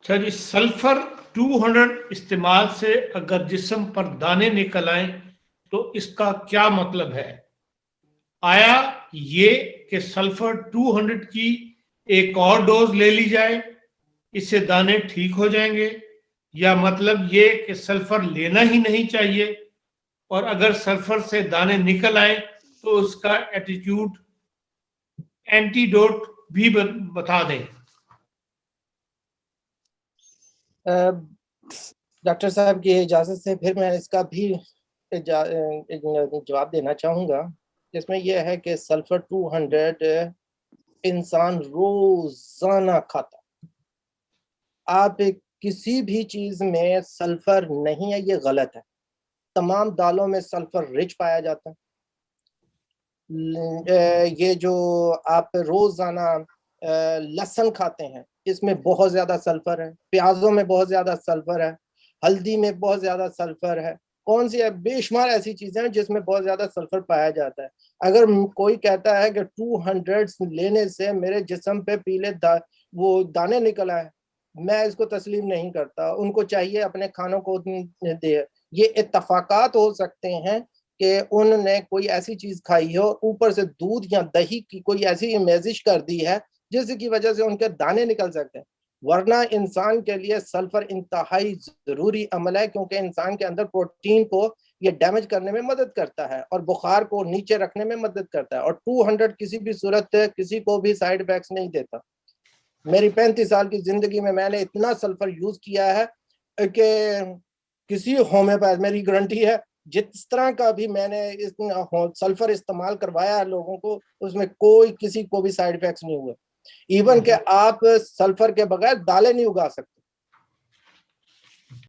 اچھا جی، سلفر 200 استعمال سے اگر جسم پر دانے نکل آئیں تو اس کا کیا مطلب ہے؟ آیا یہ کہ سلفر 200 کی ایک اور ڈوز لے لی جائے، اس سے دانے ٹھیک ہو جائیں گے، یا مطلب یہ کہ سلفر لینا ہی نہیں چاہیے، اور اگر سلفر سے دانے نکل آئیں تو اس کا اینٹیڈوٹ بھی بتا دیں۔ ڈاکٹر صاحب کی اجازت سے پھر میں اس کا بھی جواب دینا چاہوں گا۔ اس میں یہ ہے کہ سلفر 200 انسان روزانہ کھاتا، آپ کسی بھی چیز میں سلفر نہیں ہے، یہ غلط ہے۔ تمام دالوں میں سلفر رچ پایا جاتا ہے۔ یہ جو آپ روزانہ لہسن کھاتے ہیں اس میں بہت زیادہ سلفر ہے، پیازوں میں بہت زیادہ سلفر ہے، ہلدی میں بہت زیادہ سلفر ہے، کون سی ہے، بے شمار ایسی چیزیں ہیں جس میں بہت زیادہ سلفر پایا جاتا ہے۔ اگر کوئی کہتا ہے کہ 200 لینے سے میرے جسم پہ پیلے وہ دانے نکل آئے، میں اس کو تسلیم نہیں کرتا۔ ان کو چاہیے اپنے کھانوں کو دے۔ یہ اتفاقات ہو سکتے ہیں کہ انہوں نے کوئی ایسی چیز کھائی ہو، اوپر سے دودھ یا دہی کی کوئی ایسی میزش کر دی ہے جس کی وجہ سے ان کے دانے نکل سکتے ہیں، ورنہ انسان کے لیے سلفر انتہائی ضروری عمل ہے، کیونکہ انسان کے اندر پروٹین کو یہ ڈیمیج کرنے میں مدد کرتا ہے اور بخار کو نیچے رکھنے میں مدد کرتا ہے، اور 200 کسی بھی صورت کسی کو بھی سائیڈ ایفیکٹس نہیں دیتا۔ میری 35 سال کی زندگی میں نے اتنا سلفر یوز کیا ہے کہ کسی ہومیوپیتھ، میری گارنٹی ہے جس طرح کا بھی میں نے سلفر استعمال کروایا ہے لوگوں کو، اس میں کوئی کسی کو بھی سائیڈ ایفیکٹس نہیں ہوئے۔ ایون کہ آپ سلفر کے بغیر دالیں نہیں اگا سکتے۔